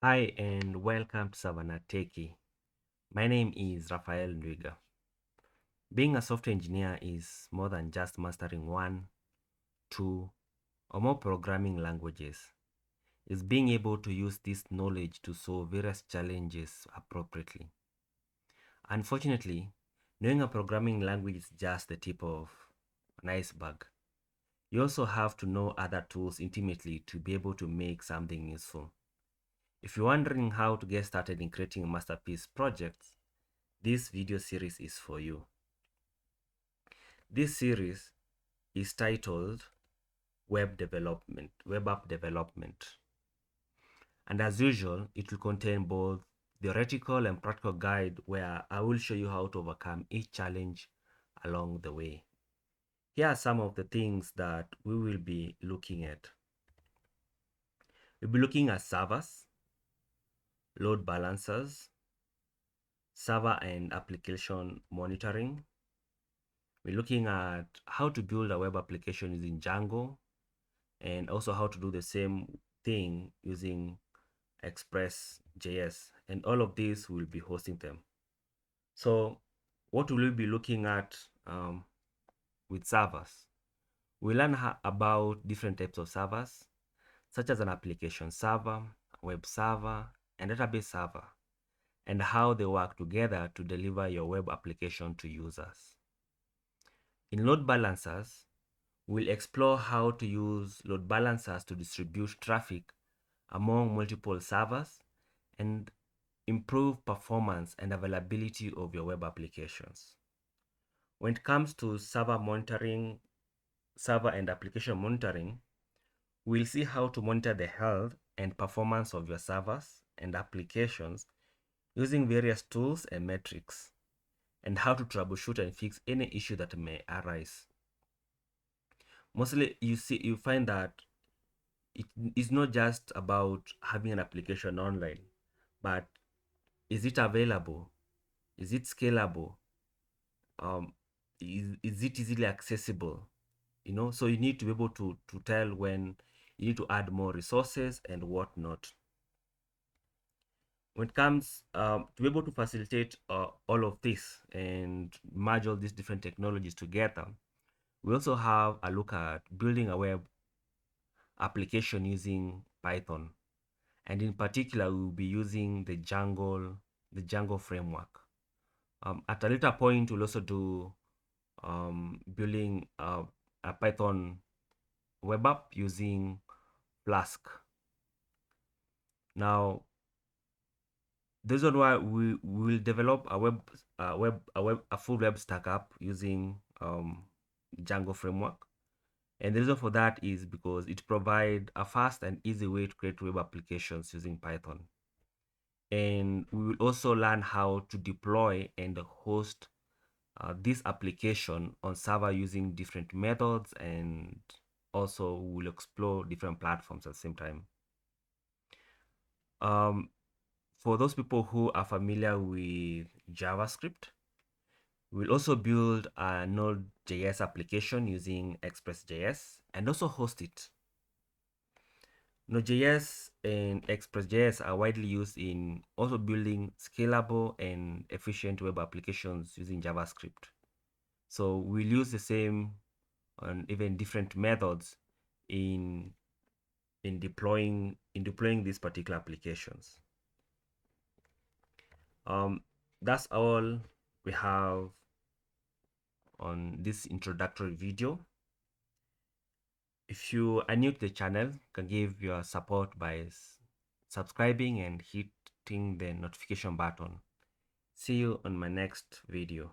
Hi and welcome to Savanna Techie. My name is Rafael Ndwiga. Being a software engineer is more than just mastering one, two, or more programming languages. It's being able to use this knowledge to solve various challenges appropriately. Unfortunately, knowing a programming language is just the tip of an iceberg. You also have to know other tools intimately to be able to make something useful. If you're wondering how to get started in creating masterpiece projects, this video series is for you. This series is titled Web App Development. And as usual, it will contain both theoretical and practical guide where I will show you how to overcome each challenge along the way. Here are some of the things that we will be looking at. We'll be looking at servers, load balancers, server and application monitoring. We're looking at how to build a web application using Django and also how to do the same thing using ExpressJs. And all of these will be hosting them. So what will we be looking at with servers? We learn about different types of servers, such as an application server, web server, and database server, and how they work together to deliver your web application to users. In load balancers, we'll explore how to use load balancers to distribute traffic among multiple servers and improve performance and availability of your web applications. When it comes to server and application monitoring, we'll see how to monitor the health and performance of your servers and applications using various tools and metrics, and how to troubleshoot and fix any issue that may arise. Mostly you find that it is not just about having an application online, but is it available? Is it scalable? Um, is it easily accessible? So you need to be able to tell when you need to add more resources and whatnot. When it comes to be able to facilitate all of this and merge all these different technologies together, we also have a look at building a web application using Python. And in particular, we'll be using the Django framework. At a later point, we'll also do building a Python web app using Flask. Now, this is why we will develop a full web stack app using Django framework. And the reason for that is because it provides a fast and easy way to create web applications using Python. And we will also learn how to deploy and host this application on server using different methods, and also we'll explore different platforms at the same time. For those people who are familiar with JavaScript, we'll also build a Node.js application using ExpressJs and also host it. Node.js and ExpressJS are widely used in also building scalable and efficient web applications using JavaScript. So we'll use the same and even different methods in deploying these particular applications. That's all we have on this introductory video. If you are new to the channel, you can give your support by subscribing and hitting the notification button. See you on my next video.